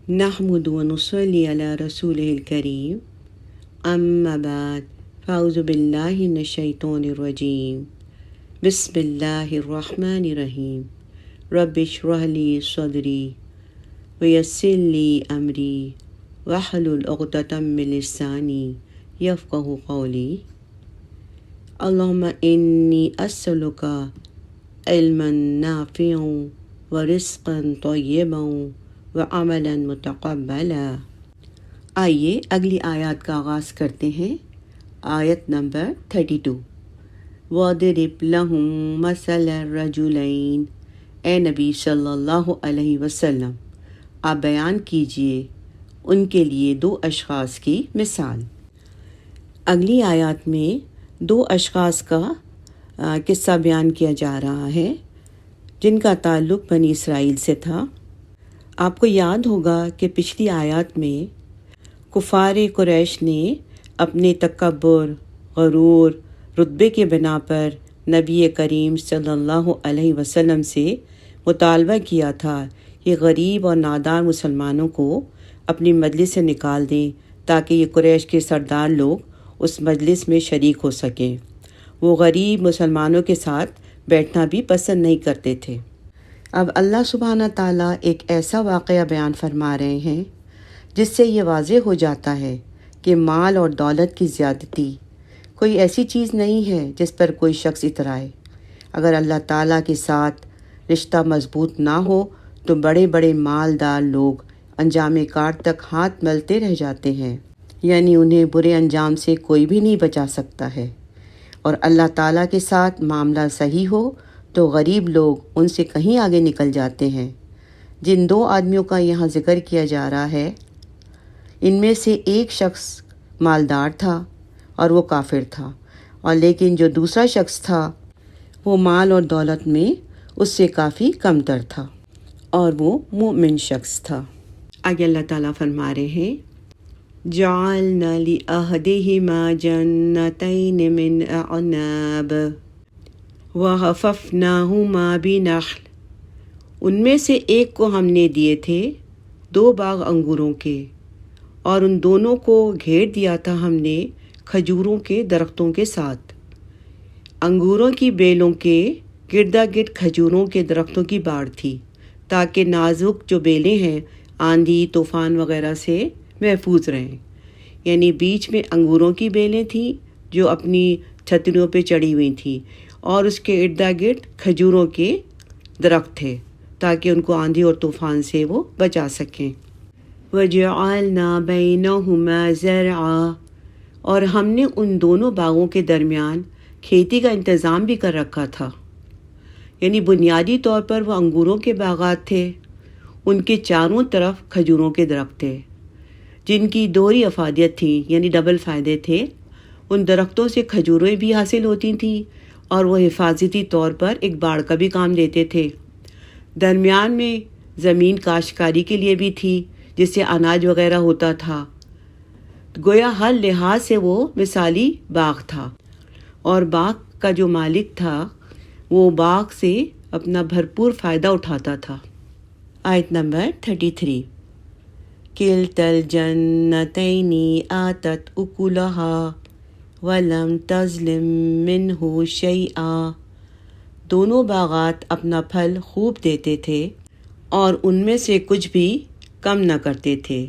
نحمد ونصلي على رسوله الكريم اما بعد فاعوذ باللہ من الشیطان الرجیم بسم اللہ الرحمن الرحیم رب اشرح لی صدری ویسر لی امری واحلل عقدۃ من لسانی یفقہوا قولی اللہم انی اسألک علما نافعا ورزقا طیبا وعملا متقبلا۔ آئیے اگلی آیات کا آغاز کرتے ہیں۔ آیت نمبر 32۔ وَاضْرِبْ لَهُم مَثَلَ الرَّجُلَيْنِ، اے نبی صلی اللہ علیہ وسلم آپ بیان کیجئے ان کے لیے دو اشخاص کی مثال۔ اگلی آیات میں دو اشخاص کا قصہ بیان کیا جا رہا ہے جن کا تعلق بنی اسرائیل سے تھا۔ آپ کو یاد ہوگا کہ پچھلی آیات میں کفار قریش نے اپنے تکبر، غرور، رتبے کے بنا پر نبی کریم صلی اللہ علیہ وسلم سے مطالبہ کیا تھا کہ غریب اور نادار مسلمانوں کو اپنی مجلس سے نکال دیں تاکہ یہ قریش کے سردار لوگ اس مجلس میں شریک ہو سکیں۔ وہ غریب مسلمانوں کے ساتھ بیٹھنا بھی پسند نہیں کرتے تھے۔ اب اللہ سبحانہ تعالیٰ ایک ایسا واقعہ بیان فرما رہے ہیں جس سے یہ واضح ہو جاتا ہے کہ مال اور دولت کی زیادتی کوئی ایسی چیز نہیں ہے جس پر کوئی شخص اترائے۔ اگر اللہ تعالیٰ کے ساتھ رشتہ مضبوط نہ ہو تو بڑے بڑے مالدار لوگ انجام کار تک ہاتھ ملتے رہ جاتے ہیں، یعنی انہیں برے انجام سے کوئی بھی نہیں بچا سکتا ہے۔ اور اللہ تعالیٰ کے ساتھ معاملہ صحیح ہو تو غریب لوگ ان سے کہیں آگے نکل جاتے ہیں۔ جن دو آدمیوں کا یہاں ذکر کیا جا رہا ہے ان میں سے ایک شخص مالدار تھا اور وہ کافر تھا، اور لیکن جو دوسرا شخص تھا وہ مال اور دولت میں اس سے کافی کم تر تھا اور وہ مومن شخص تھا۔ آگے اللہ تعالیٰ فرما رہے ہیں جعلنا لأحدهما جنتين من أعناب وحففناهما بنخل، ان میں سے ایک کو ہم نے دیے تھے دو باغ انگوروں کے اور ان دونوں کو گھیر دیا تھا ہم نے کھجوروں کے درختوں کے ساتھ۔ انگوروں کی بیلوں کے گردا گرد کھجوروں کے درختوں کی باڑ تھی تاکہ نازک جو بیلیں ہیں آندھی طوفان وغیرہ سے محفوظ رہیں، یعنی بیچ میں انگوروں کی بیلیں تھیں جو اپنی چھتریوں پہ چڑھی ہوئی تھیں اور اس کے اردا گرد کھجوروں کے درخت تھے تاکہ ان کو آندھی اور طوفان سے وہ بچا سکیں۔ وَجَعَلْنَا بَيْنَهُمَا زَرْعًا، اور ہم نے ان دونوں باغوں کے درمیان کھیتی کا انتظام بھی کر رکھا تھا، یعنی بنیادی طور پر وہ انگوروں کے باغات تھے، ان کے چاروں طرف کھجوروں کے درخت تھے جن کی دوہری افادیت تھی، یعنی ڈبل فائدے تھے۔ ان درختوں سے کھجوریں بھی حاصل ہوتی تھیں اور وہ حفاظتی طور پر ایک باڑ کا بھی کام دیتے تھے۔ درمیان میں زمین کاشتکاری کے لیے بھی تھی جس سے اناج وغیرہ ہوتا تھا۔ گویا ہر لحاظ سے وہ مثالی باغ تھا، اور باغ کا جو مالک تھا وہ باغ سے اپنا بھرپور فائدہ اٹھاتا تھا۔ آیت نمبر 33۔ کِلْتَا الْجَنَّتَيْنِ آتَتْ أُكُلَهَا وَلَمْ تَظْلِم مِّنْهُ شَيْئًا، دونوں باغات اپنا پھل خوب دیتے تھے اور ان میں سے کچھ بھی کم نہ کرتے تھے۔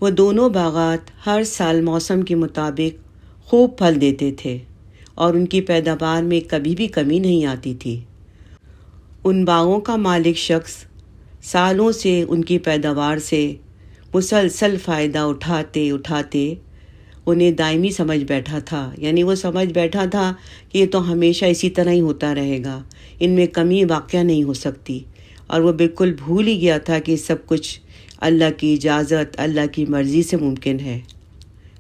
وہ دونوں باغات ہر سال موسم کے مطابق خوب پھل دیتے تھے اور ان کی پیداوار میں کبھی بھی کمی نہیں آتی تھی۔ ان باغوں کا مالک شخص سالوں سے ان کی پیداوار سے مسلسل فائدہ اٹھاتے انہیں دائمی سمجھ بیٹھا تھا، یعنی وہ سمجھ بیٹھا تھا کہ یہ تو ہمیشہ اسی طرح ہی ہوتا رہے گا، ان میں کمی واقع نہیں ہو سکتی، اور وہ بالکل بھول ہی گیا تھا کہ سب کچھ اللہ کی اجازت، اللہ کی مرضی سے ممکن ہے۔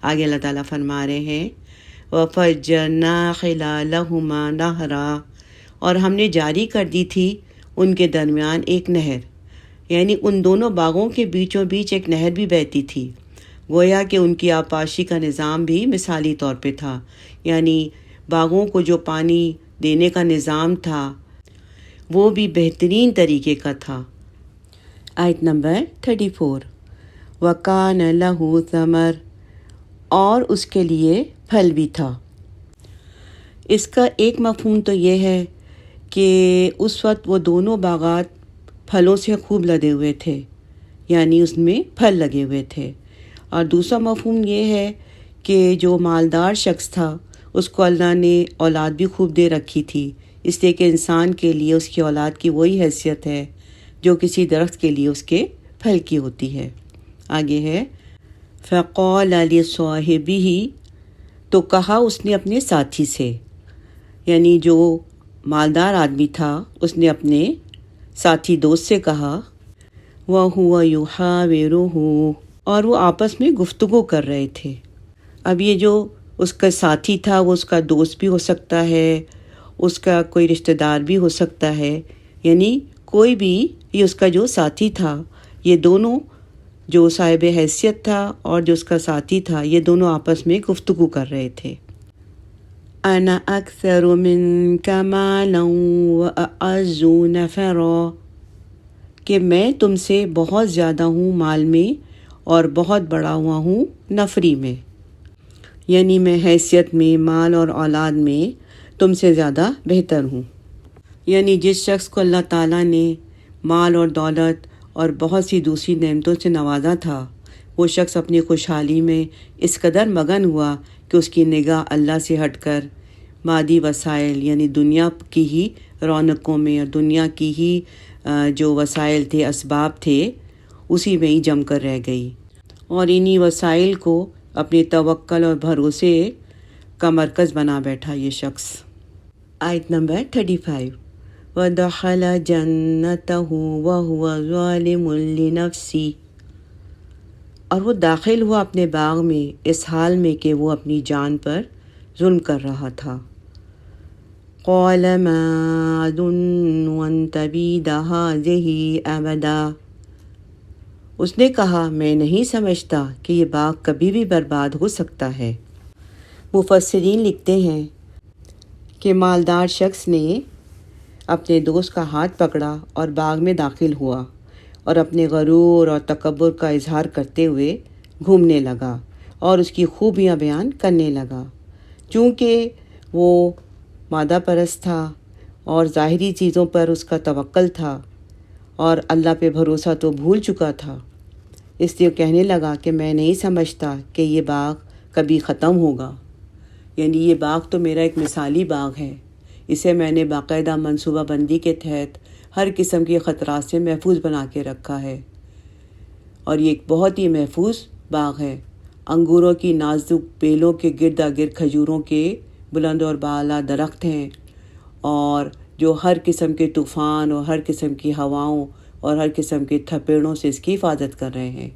آگے اللہ تعالیٰ فرما رہے ہیں وَفَجَّرْنَا خِلَالَهُمَا نَهْرًا، اور ہم نے جاری کر دی تھی ان کے درمیان ایک نہر، یعنی ان دونوں باغوں کے بیچوں بیچ ایک نہر بھی بہتی تھی۔ گویا کہ ان کی آبپاشی کا نظام بھی مثالی طور پہ تھا، یعنی باغوں کو جو پانی دینے کا نظام تھا وہ بھی بہترین طریقے کا تھا۔ آیت نمبر 34۔ وَكَانَ لَهُ ثَمَرٌ، اور اس کے لیے پھل بھی تھا۔ اس کا ایک مفہوم تو یہ ہے کہ اس وقت وہ دونوں باغات پھلوں سے خوب لدے ہوئے تھے، یعنی اس میں پھل لگے ہوئے تھے۔ اور دوسرا مفہوم یہ ہے کہ جو مالدار شخص تھا اس کو اللہ نے اولاد بھی خوب دے رکھی تھی، اس لیے کہ انسان کے لیے اس کی اولاد کی وہی حیثیت ہے جو کسی درخت کے لیے اس کے پھل کی ہوتی ہے۔ آگے ہے فَقَالَ لِصَاحِبِهِ، تو کہا اس نے اپنے ساتھی سے، یعنی جو مالدار آدمی تھا اس نے اپنے ساتھی دوست سے کہا وَهُوَ يُحَاوِرُهُ، اور وہ آپس میں گفتگو کر رہے تھے۔ اب یہ جو اس کا ساتھی تھا وہ اس کا دوست بھی ہو سکتا ہے، اس کا کوئی رشتہ دار بھی ہو سکتا ہے، یعنی کوئی بھی، یہ اس کا جو ساتھی تھا، یہ دونوں جو صاحب حیثیت تھا اور جو اس کا ساتھی تھا، یہ دونوں آپس میں گفتگو کر رہے تھے۔ انا اکثر منک مالا واعز نفرا، کہ میں تم سے بہت زیادہ ہوں مال میں اور بہت بڑا ہوا ہوں نفری میں، یعنی میں حیثیت میں، مال اور اولاد میں تم سے زیادہ بہتر ہوں۔ یعنی جس شخص کو اللہ تعالیٰ نے مال اور دولت اور بہت سی دوسری نعمتوں سے نوازا تھا، وہ شخص اپنی خوشحالی میں اس قدر مگن ہوا کہ اس کی نگاہ اللہ سے ہٹ کر مادی وسائل یعنی دنیا کی ہی رونقوں میں اور دنیا کی ہی جو وسائل تھے، اسباب تھے، اسی میں ہی جم کر رہ گئی، اور انہی وسائل کو اپنے توکل اور بھروسے کا مرکز بنا بیٹھا یہ شخص۔ آیت نمبر 35 وَدَخَلَ جَنَّتَهُ وَهُوَ ظَالِمٌ لِنَفْسِهِ، اور وہ داخل ہوا اپنے باغ میں اس حال میں کہ وہ اپنی جان پر ظلم کر رہا تھا۔ قَالَ مَا أَظُنُّ أَن تَبِيدَ هَٰذِهِ أَبَدًا، اس نے کہا میں نہیں سمجھتا کہ یہ باغ کبھی بھی برباد ہو سکتا ہے۔ مفسرین لکھتے ہیں کہ مالدار شخص نے اپنے دوست کا ہاتھ پکڑا اور باغ میں داخل ہوا اور اپنے غرور اور تکبر کا اظہار کرتے ہوئے گھومنے لگا اور اس کی خوبیاں بیان کرنے لگا۔ چونکہ وہ مادہ پرست تھا اور ظاہری چیزوں پر اس کا توکل تھا اور اللہ پہ بھروسہ تو بھول چکا تھا، اس لیے کہنے لگا کہ میں نہیں سمجھتا کہ یہ باغ کبھی ختم ہوگا، یعنی یہ باغ تو میرا ایک مثالی باغ ہے، اسے میں نے باقاعدہ منصوبہ بندی کے تحت ہر قسم کے خطرات سے محفوظ بنا کے رکھا ہے، اور یہ ایک بہت ہی محفوظ باغ ہے۔ انگوروں کی نازک بیلوں کے گردا گرد کھجوروں کے بلند اور بالا درخت ہیں، اور جو ہر قسم کے طوفان اور ہر قسم کی ہواؤں اور ہر قسم کے تھپیڑوں سے اس کی حفاظت کر رہے ہیں،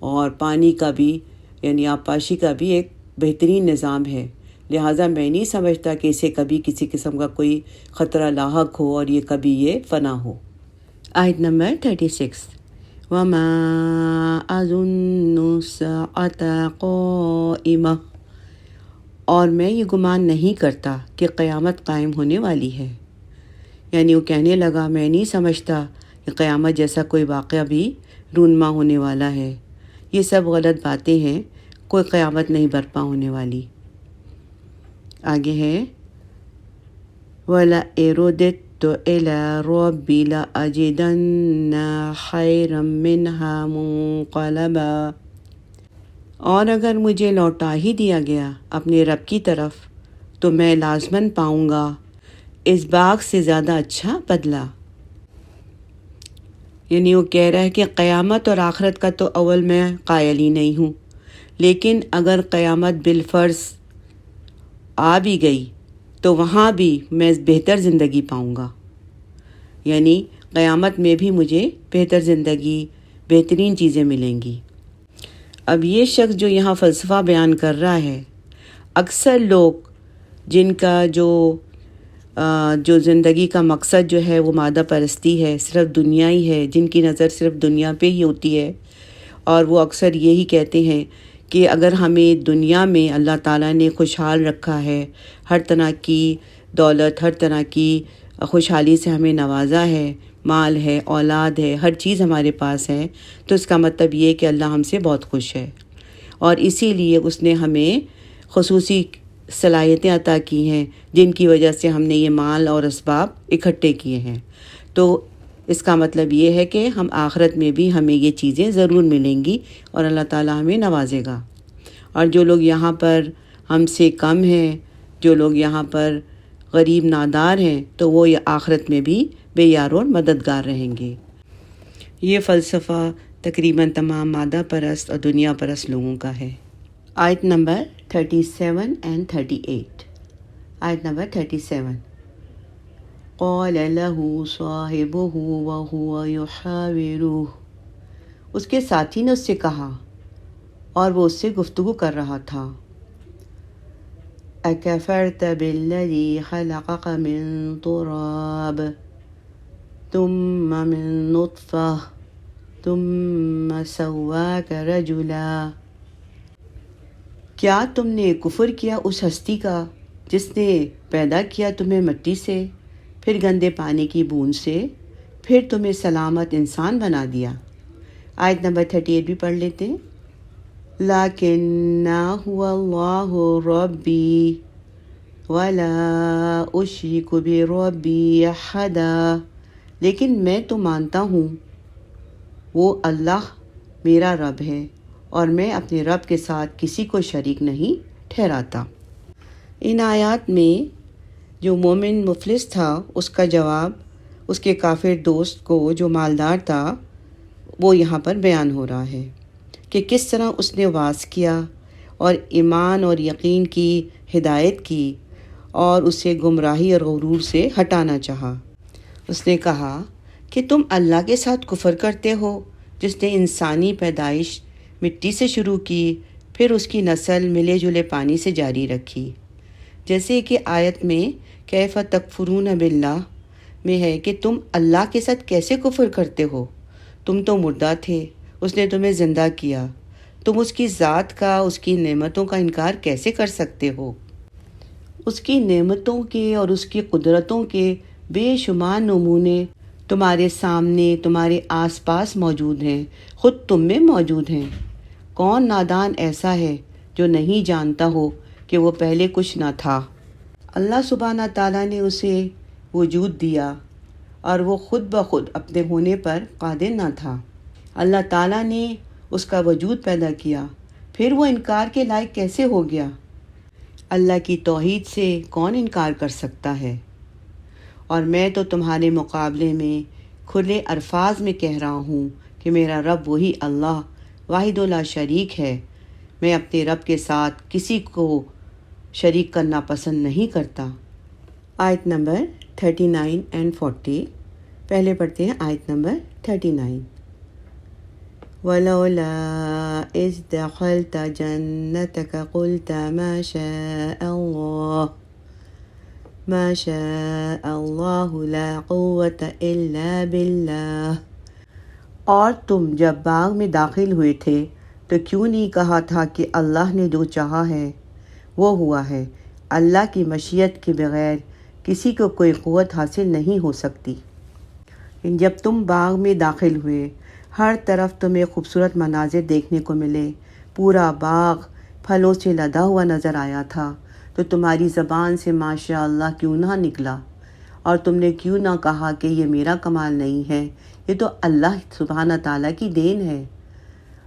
اور پانی کا بھی یعنی آبپاشی کا بھی ایک بہترین نظام ہے، لہٰذا میں نہیں سمجھتا کہ اسے کبھی کسی قسم کا کوئی خطرہ لاحق ہو اور یہ کبھی یہ فنا ہو۔ آیت نمبر 36 وَمَا أَظُنُّ السَّاعَةَ قَائِمَةً، اور میں یہ گمان نہیں کرتا کہ قیامت قائم ہونے والی ہے، یعنی وہ کہنے لگا میں نہیں سمجھتا کہ قیامت جیسا کوئی واقعہ بھی رونما ہونے والا ہے، یہ سب غلط باتیں ہیں، کوئی قیامت نہیں برپا ہونے والی۔ آگے ہے وَلَئِن رُدِدتُّ إِلَىٰ رَبِّي لَأَجِدَنَّ خَيْرًا مِّنْهَا مُنقَلَبًا، اور اگر مجھے لوٹا ہی دیا گیا اپنے رب کی طرف تو میں لازماً پاؤں گا اس باغ سے زیادہ اچھا بدلہ۔ یعنی وہ کہہ رہا ہے کہ قیامت اور آخرت کا تو اول میں قائل ہی نہیں ہوں، لیکن اگر قیامت بالفرض آ بھی گئی تو وہاں بھی میں بہتر زندگی پاؤں گا، یعنی قیامت میں بھی مجھے بہتر زندگی، بہترین چیزیں ملیں گی۔ اب یہ شخص جو یہاں فلسفہ بیان کر رہا ہے، اکثر لوگ جن کا جو زندگی کا مقصد جو ہے وہ مادہ پرستی ہے، صرف دنیا ہی ہے، جن کی نظر صرف دنیا پہ ہی ہوتی ہے، اور وہ اکثر یہی کہتے ہیں کہ اگر ہمیں دنیا میں اللہ تعالیٰ نے خوشحال رکھا ہے، ہر طرح کی دولت، ہر طرح کی خوشحالی سے ہمیں نوازا ہے، مال ہے، اولاد ہے، ہر چیز ہمارے پاس ہے، تو اس کا مطلب یہ ہے کہ اللہ ہم سے بہت خوش ہے، اور اسی لیے اس نے ہمیں خصوصی صلاحیتیں عطا کی ہیں جن کی وجہ سے ہم نے یہ مال اور اسباب اکٹھے کیے ہیں۔ تو اس کا مطلب یہ ہے کہ ہم آخرت میں بھی ہمیں یہ چیزیں ضرور ملیں گی اور اللہ تعالیٰ ہمیں نوازے گا۔ اور جو لوگ یہاں پر ہم سے کم ہیں، جو لوگ یہاں پر غریب نادار ہیں، تو وہ یہ آخرت میں بھی بے یار اور مددگار رہیں گے۔ یہ فلسفہ تقریباً تمام مادہ پرست اور دنیا پرست لوگوں کا ہے۔ آیت نمبر 37 and 38۔ آیت نمبر 37۔ قال له صاحبه وهو يحاوره، اس کے ساتھی نے اس سے کہا اور وہ اس سے گفتگو کر رہا تھا، اکفرت بالذی خلقک من تراب ثم من نطفہ ثم سواک رجلا، کیا تم نے کفر کیا اس ہستی کا جس نے پیدا کیا تمہیں مٹی سے، پھر گندے پانی کی بوند سے، پھر تمہیں سلامت انسان بنا دیا۔ آیت نمبر 38 بھی پڑھ لیتے ہیں۔ لَكِنَّا هُوَ اللَّهُ رَبِّي وَلَا أُشْرِكُ بِرَبِّي أَحَدًا، لیکن میں تو مانتا ہوں وہ اللہ میرا رب ہے اور میں اپنے رب کے ساتھ کسی کو شریک نہیں ٹھہراتا۔ ان آیات میں جو مومن مفلس تھا اس کا جواب اس کے کافر دوست کو جو مالدار تھا وہ یہاں پر بیان ہو رہا ہے کہ کس طرح اس نے واعظ کیا اور ایمان اور یقین کی ہدایت کی اور اسے گمراہی اور غرور سے ہٹانا چاہا۔ اس نے کہا کہ تم اللہ کے ساتھ کفر کرتے ہو جس نے انسانی پیدائش مٹی سے شروع کی، پھر اس کی نسل ملے جلے پانی سے جاری رکھی۔ جیسے کہ آیت میں کیف تکفرون باللہ میں ہے کہ تم اللہ کے ساتھ کیسے کفر کرتے ہو، تم تو مردہ تھے، اس نے تمہیں زندہ کیا، تم اس کی ذات کا، اس کی نعمتوں کا انکار کیسے کر سکتے ہو؟ اس کی نعمتوں کے اور اس کی قدرتوں کے بے شمار نمونے تمہارے سامنے، تمہارے آس پاس موجود ہیں، خود تم میں موجود ہیں۔ کون نادان ایسا ہے جو نہیں جانتا ہو کہ وہ پہلے کچھ نہ تھا؟ اللہ سبحانہ تعالیٰ نے اسے وجود دیا اور وہ خود بخود اپنے ہونے پر قادر نہ تھا۔ اللہ تعالیٰ نے اس کا وجود پیدا کیا، پھر وہ انکار کے لائق کیسے ہو گیا؟ اللہ کی توحید سے کون انکار کر سکتا ہے؟ اور میں تو تمہارے مقابلے میں کھلے الفاظ میں کہہ رہا ہوں کہ میرا رب وہی اللہ واحد لا شریک ہے، میں اپنے رب کے ساتھ کسی کو شریک کرنا پسند نہیں کرتا۔ آیت نمبر 39 and 40۔ پہلے پڑھتے ہیں آیت نمبر 39۔ وَلَوْلَا إِذْ دَخَلْتَ جَنَّتَكَ قُلْتَ مَا شَاءَ اللَّهُ لَا قُوَّةَ إِلَّا بِاللَّهِ، اور تم جب باغ میں داخل ہوئے تھے تو کیوں نہیں کہا تھا کہ اللہ نے جو چاہا ہے وہ ہوا ہے، اللہ کی مشیت کے بغیر کسی کو کوئی قوت حاصل نہیں ہو سکتی۔ جب تم باغ میں داخل ہوئے، ہر طرف تمہیں خوبصورت مناظر دیکھنے کو ملے، پورا باغ پھلوں سے لدا ہوا نظر آیا تھا، تو تمہاری زبان سے ماشاء اللہ کیوں نہ نکلا، اور تم نے کیوں نہ کہا کہ یہ میرا کمال نہیں ہے، یہ تو اللہ سبحانہ تعالیٰ کی دین ہے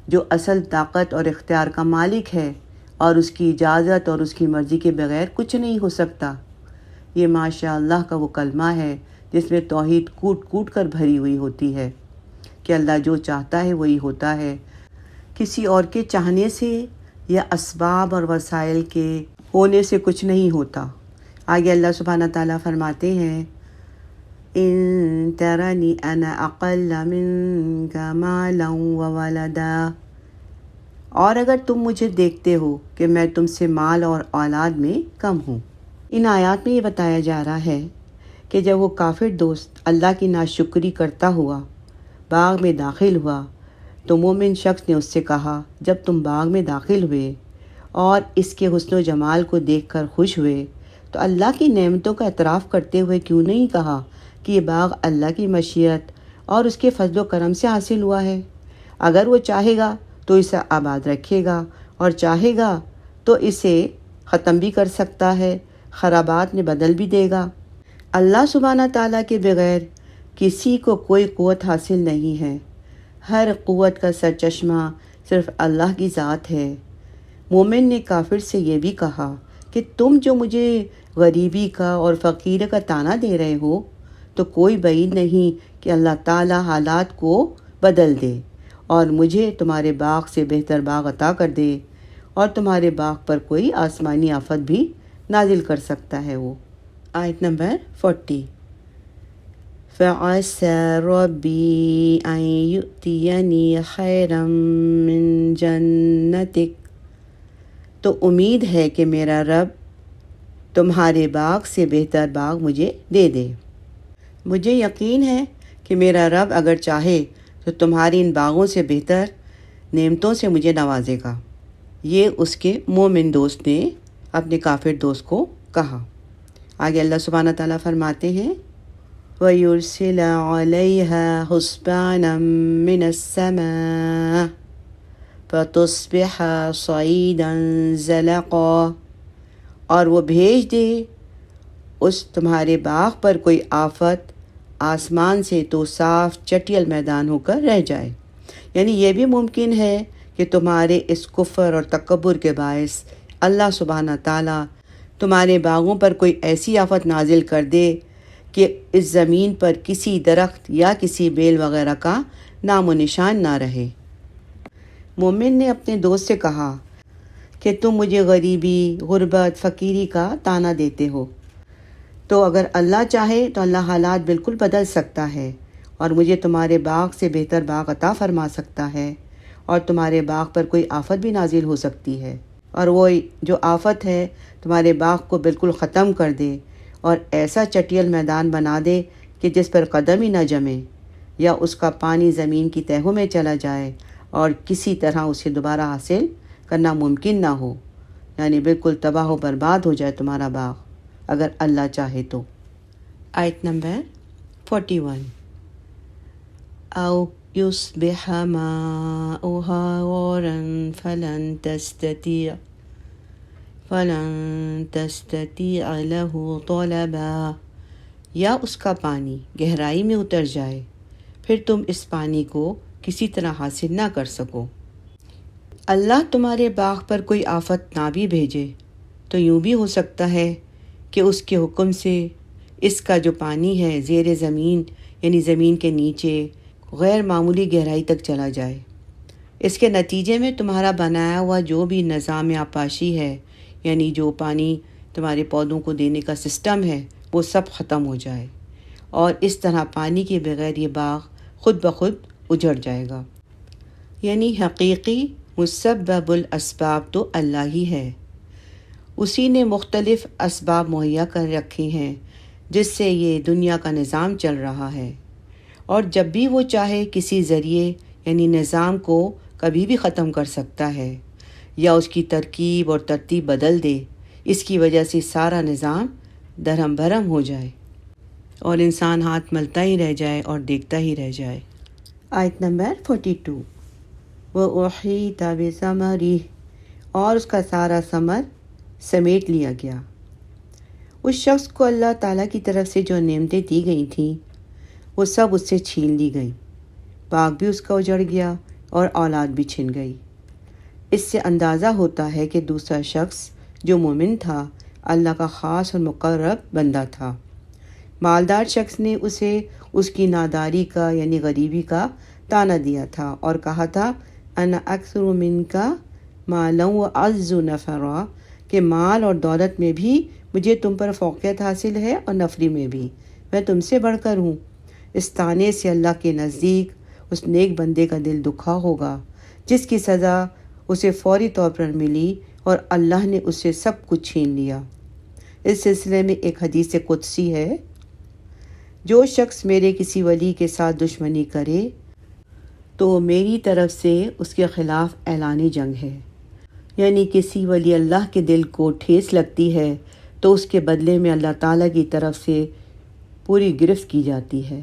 جو اصل طاقت اور اختیار کا مالک ہے، اور اس کی اجازت اور اس کی مرضی کے بغیر کچھ نہیں ہو سکتا۔ یہ ماشاء اللہ کا وہ کلمہ ہے جس میں توحید کوٹ کوٹ کر بھری ہوئی ہوتی ہے کہ اللہ جو چاہتا ہے وہی ہوتا ہے، کسی اور کے چاہنے سے یا اسباب اور وسائل کے ہونے سے کچھ نہیں ہوتا۔ آگے اللہ سبحانہ تعالیٰ فرماتے ہیں، ان ترنی انا اقل منک مالا وولدا، اور اگر تم مجھے دیکھتے ہو کہ میں تم سے مال اور اولاد میں کم ہوں۔ ان آیات میں یہ بتایا جا رہا ہے کہ جب وہ کافر دوست اللہ کی ناشکری کرتا ہوا باغ میں داخل ہوا تو مومن شخص نے اس سے کہا، جب تم باغ میں داخل ہوئے اور اس کے حسن و جمال کو دیکھ کر خوش ہوئے تو اللہ کی نعمتوں کا اعتراف کرتے ہوئے کیوں نہیں کہا کہ یہ باغ اللہ کی مشیت اور اس کے فضل و کرم سے حاصل ہوا ہے۔ اگر وہ چاہے گا تو اسے آباد رکھے گا اور چاہے گا تو اسے ختم بھی کر سکتا ہے، خرابات میں بدل بھی دے گا۔ اللہ سبحانہ تعالیٰ کے بغیر کسی کو کوئی قوت حاصل نہیں ہے۔ ہر قوت کا سرچشمہ صرف اللہ کی ذات ہے۔ مومن نے کافر سے یہ بھی کہا کہ تم جو مجھے غریبی کا اور فقیر کا طعنہ دے رہے ہو، تو کوئی بعید نہیں کہ اللہ تعالیٰ حالات کو بدل دے اور مجھے تمہارے باغ سے بہتر باغ عطا کر دے، اور تمہارے باغ پر کوئی آسمانی آفت بھی نازل کر سکتا ہے وہ۔ آیت نمبر 40۔ فَعَسَىٰ رَبِّي أَن يُؤْتِيَنِي خَيْرًا مِّن جَنَّتِكَ، تو امید ہے کہ میرا رب تمہارے باغ سے بہتر باغ مجھے دے دے۔ مجھے یقین ہے کہ میرا رب اگر چاہے تو تمہاری ان باغوں سے بہتر نعمتوں سے مجھے نوازے گا۔ یہ اس کے مومن دوست نے اپنے کافر دوست کو کہا۔ آگے اللہ سبحانہ تعالیٰ فرماتے ہیں وَيُرْسِلَ عَلَيْهَا حُسْبَانًا مِّنَ السَّمَاءِ فَتُصْبِحَ صَعِيدًا زَلَقًا، اور وہ بھیج دے اس تمہارے باغ پر کوئی آفت آسمان سے تو صاف چٹیل میدان ہو کر رہ جائے۔ یعنی یہ بھی ممکن ہے کہ تمہارے اس کفر اور تکبر کے باعث اللہ سبحانہ تعالیٰ تمہارے باغوں پر کوئی ایسی آفت نازل کر دے کہ اس زمین پر کسی درخت یا کسی بیل وغیرہ کا نام و نشان نہ رہے۔ مومن نے اپنے دوست سے کہا کہ تم مجھے غریبی، غربت، فقیری کا طعنہ دیتے ہو، تو اگر اللہ چاہے تو اللہ حالات بالکل بدل سکتا ہے اور مجھے تمہارے باغ سے بہتر باغ عطا فرما سکتا ہے، اور تمہارے باغ پر کوئی آفت بھی نازل ہو سکتی ہے، اور وہ جو آفت ہے تمہارے باغ کو بالکل ختم کر دے اور ایسا چٹیل میدان بنا دے کہ جس پر قدم ہی نہ جمے، یا اس کا پانی زمین کی تہوں میں چلا جائے اور کسی طرح اسے دوبارہ حاصل کرنا ممکن نہ ہو، یعنی بالکل تباہ و برباد ہو جائے تمہارا باغ اگر اللہ چاہے تو۔ آیت نمبر 41۔ او یصبح ماؤها غورا فلن تستطیع له طلبا، یا اس کا پانی گہرائی میں اتر جائے پھر تم اس پانی کو کسی طرح حاصل نہ کر سکو۔ اللہ تمہارے باغ پر کوئی آفت نہ بھی بھیجے تو یوں بھی ہو سکتا ہے کہ اس کے حکم سے اس کا جو پانی ہے زیر زمین یعنی زمین کے نیچے غیر معمولی گہرائی تک چلا جائے۔ اس کے نتیجے میں تمہارا بنایا ہوا جو بھی نظام آبپاشی ہے، یعنی جو پانی تمہارے پودوں کو دینے کا سسٹم ہے، وہ سب ختم ہو جائے، اور اس طرح پانی کے بغیر یہ باغ خود بخود اجڑ جائے گا۔ یعنی حقیقی مسبب الاسباب تو اللہ ہی ہے، اسی نے مختلف اسباب مہیا کر رکھے ہیں جس سے یہ دنیا کا نظام چل رہا ہے، اور جب بھی وہ چاہے کسی ذریعے یعنی نظام کو کبھی بھی ختم کر سکتا ہے یا اس کی ترکیب اور ترتیب بدل دے، اس کی وجہ سے سارا نظام درہم بھرم ہو جائے اور انسان ہاتھ ملتا ہی رہ جائے اور دیکھتا ہی رہ جائے۔ آیت نمبر 42۔ وَأُحِيطَ بِثَمَرِهِ، اور اس کا سارا ثمر سمیٹ لیا گیا۔ اس شخص کو اللہ تعالیٰ کی طرف سے جو نعمتیں دی گئی تھیں وہ سب اس سے چھین لی گئیں، باغ بھی اس کا اجڑ گیا اور اولاد بھی چھن گئی۔ اس سے اندازہ ہوتا ہے کہ دوسرا شخص جو مومن تھا اللہ کا خاص اور مقرب بندہ تھا۔ مالدار شخص نے اسے اس کی ناداری کا یعنی غریبی کا طعنہ دیا تھا اور کہا تھا انا اکثر منک مالا واعز نفرا، کہ مال اور دولت میں بھی مجھے تم پر فوقیت حاصل ہے اور نفری میں بھی میں تم سے بڑھ کر ہوں۔ اس طعنے سے اللہ کے نزدیک اس نیک بندے کا دل دکھا ہوگا جس کی سزا اسے فوری طور پر ملی اور اللہ نے اس سے سب کچھ چھین لیا۔ اس سلسلے میں ایک حدیث قدسی ہے، جو شخص میرے کسی ولی کے ساتھ دشمنی کرے تو میری طرف سے اس کے خلاف اعلان جنگ ہے، یعنی کسی ولی اللہ کے دل کو ٹھیس لگتی ہے تو اس کے بدلے میں اللہ تعالیٰ کی طرف سے پوری گرفت کی جاتی ہے۔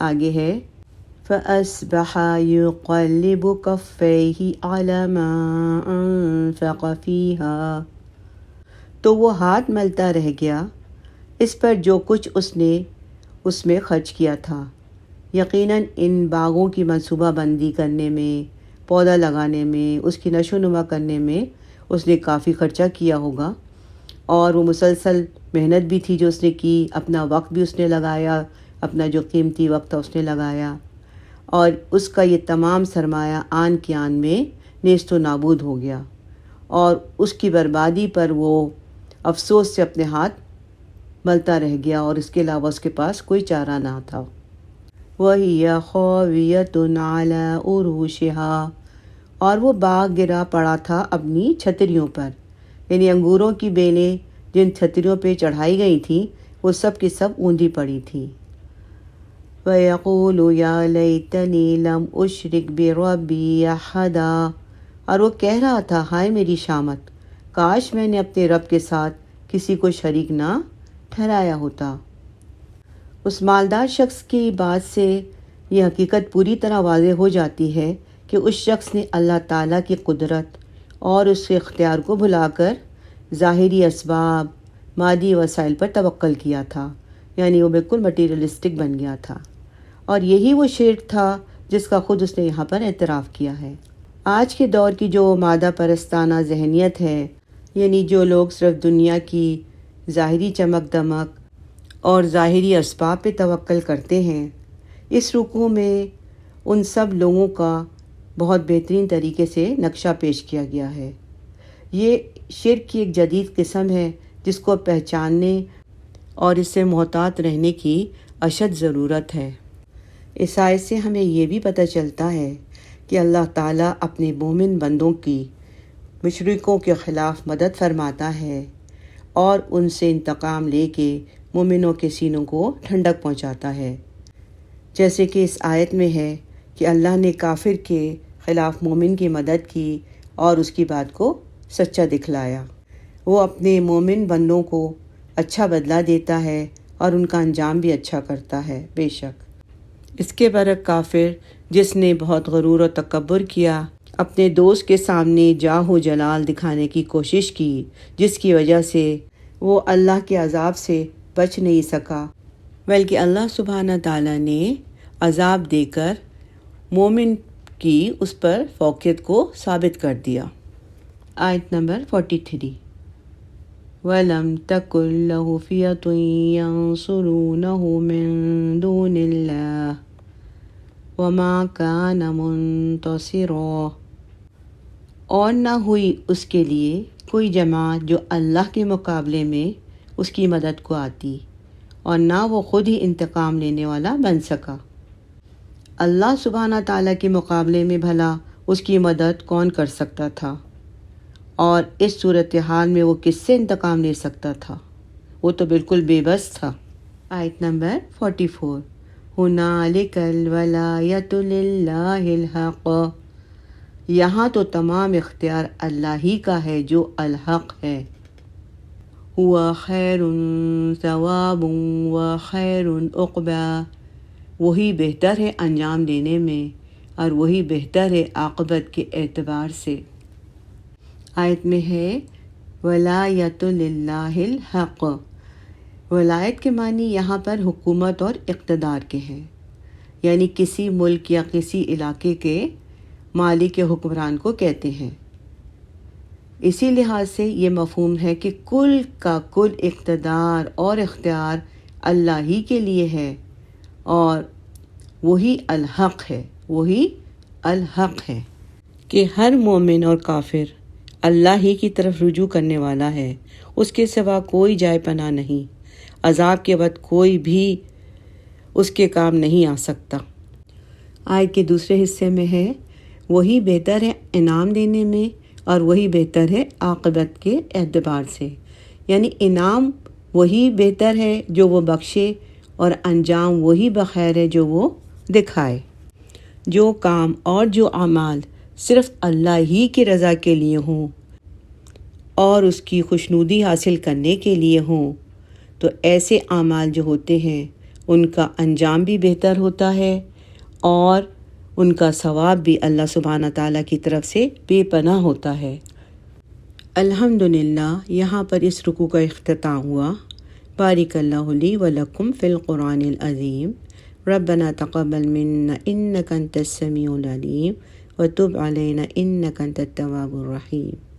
آگے ہے فَأَصْبَحَ يُقَلِّبُ كَفَّيْهِ عَلَى مَا أَنفَقَ فِيهَا، تو وہ ہاتھ ملتا رہ گیا اس پر جو کچھ اس نے اس میں خرچ کیا تھا۔ یقیناً ان باغوں کی منصوبہ بندی کرنے میں، پودا لگانے میں، اس کی نشو و نما کرنے میں اس نے کافی خرچہ کیا ہوگا، اور وہ مسلسل محنت بھی تھی جو اس نے کی، اپنا وقت بھی اس نے لگایا، اپنا جو قیمتی وقت تھا اس نے لگایا، اور اس کا یہ تمام سرمایہ آن کے آن میں نیست و نابود ہو گیا، اور اس کی بربادی پر وہ افسوس سے اپنے ہاتھ ملتا رہ گیا، اور اس کے علاوہ اس کے پاس کوئی چارہ نہ تھا۔ وَهِيَ خَاوِيَةٌ عَلَى عُرُوشِهَا، اور وہ باغ گرا پڑا تھا اپنی چھتریوں پر، یعنی انگوروں کی بیلیں جن چھتریوں پہ چڑھائی گئی تھیں وہ سب کی سب اوندھی پڑی تھیں۔ وَيَقُولُ يَا لَيْتَنِي لَمْ أُشْرِكْ بِرَبِّي أَحَدًا، اور وہ کہہ رہا تھا ہائے میری شامت، کاش میں نے اپنے رب کے ساتھ کسی کو شریک نہ ٹھہرایا ہوتا۔ اس مالدار شخص کی بات سے یہ حقیقت پوری طرح واضح ہو جاتی ہے کہ اس شخص نے اللہ تعالیٰ کی قدرت اور اس کے اختیار کو بھلا کر ظاہری اسباب، مادی وسائل پر توکل کیا تھا، یعنی وہ بالکل مٹیریلسٹک بن گیا تھا، اور یہی وہ شرک تھا جس کا خود اس نے یہاں پر اعتراف کیا ہے۔ آج کے دور کی جو مادہ پرستانہ ذہنیت ہے، یعنی جو لوگ صرف دنیا کی ظاہری چمک دمک اور ظاہری اسباب پہ توکل کرتے ہیں، اس رکوع میں ان سب لوگوں کا بہت بہترین طریقے سے نقشہ پیش کیا گیا ہے۔ یہ شرک کی ایک جدید قسم ہے جس کو پہچاننے اور اس سے محتاط رہنے کی اشد ضرورت ہے۔ اس آیت سے ہمیں یہ بھی پتہ چلتا ہے کہ اللہ تعالیٰ اپنے مومن بندوں کی مشرکوں کے خلاف مدد فرماتا ہے اور ان سے انتقام لے کے مومنوں کے سینوں کو ٹھنڈک پہنچاتا ہے، جیسے کہ اس آیت میں ہے کہ اللہ نے کافر کے خلاف مومن کی مدد کی اور اس کی بات کو سچا دکھلایا۔ وہ اپنے مومن بندوں کو اچھا بدلہ دیتا ہے اور ان کا انجام بھی اچھا کرتا ہے، بے شک۔ اس کے برعکس کافر جس نے بہت غرور و تکبر کیا، اپنے دوست کے سامنے جاہ و جلال دکھانے کی کوشش کی، جس کی وجہ سے وہ اللہ کے عذاب سے بچ نہیں سکا، بلکہ اللہ سبحانہ تعالیٰ نے عذاب دے کر مومن کی اس پر فوقیت کو ثابت کر دیا۔ آیت نمبر 43 وَلَمْ تَكُنْ لَهُ فِئَةٌ يَنْصُرُونَهُ مِنْ دُونِ اللَّهِ وَمَا كَانَ مُنْتَصِرًا، اور نہ ہوئی اس کے لیے کوئی جماعت جو اللہ کے مقابلے میں اس کی مدد کو آتی، اور نہ وہ خود ہی انتقام لینے والا بن سکا۔ اللہ سبحانہ تعالیٰ کے مقابلے میں بھلا اس کی مدد کون کر سکتا تھا، اور اس صورتحال میں وہ کس سے انتقام لے سکتا تھا؟ وہ تو بالکل بے بس تھا۔ آیت نمبر 44 هُنَالِكَ الْوَلَایَةُ لِلَّهِ الْحَقِّ، یہاں تو تمام اختیار اللہ ہی کا ہے جو الحق ہے۔ هُوَ خَيْرٌ ثَوَابٌ وَخَيْرٌ عُقْبًا، وہی بہتر ہے انجام دینے میں اور وہی بہتر ہے عاقبت کے اعتبار سے۔ آیت میں ہے وَلَایَةُ لِلَّهِ الْحَقِّ، ولایت کے معنی یہاں پر حکومت اور اقتدار کے ہیں، یعنی کسی ملک یا کسی علاقے کے مالک یا حکمران کو کہتے ہیں۔ اسی لحاظ سے یہ مفہوم ہے کہ کل کا کل اقتدار اور اختیار اللہ ہی کے لیے ہے، اور وہی الحق ہے، وہی الحق ہے کہ ہر مومن اور کافر اللہ ہی کی طرف رجوع کرنے والا ہے، اس کے سوا کوئی جائے پناہ نہیں، عذاب کے وقت کوئی بھی اس کے کام نہیں آ سکتا۔ آیت کے دوسرے حصے میں ہے وہی بہتر ہے انعام دینے میں اور وہی بہتر ہے عاقبت کے اعتبار سے، یعنی انعام وہی بہتر ہے جو وہ بخشے، اور انجام وہی بخیر ہے جو وہ دکھائے۔ جو کام اور جو اعمال صرف اللہ ہی کی رضا کے لیے ہوں اور اس کی خوشنودی حاصل کرنے کے لیے ہوں، تو ایسے اعمال جو ہوتے ہیں ان کا انجام بھی بہتر ہوتا ہے اور ان کا ثواب بھی اللہ سبحانہ تعالیٰ کی طرف سے بے پناہ ہوتا ہے۔ الحمدللہ یہاں پر اس رکوع کا اختتام ہوا۔ بارک اللہ لی و لکم فی القرآن العظیم۔ ربنا تقبل منا انک انت السمیع العلیم وتب علینا انک انت التواب الرحیم۔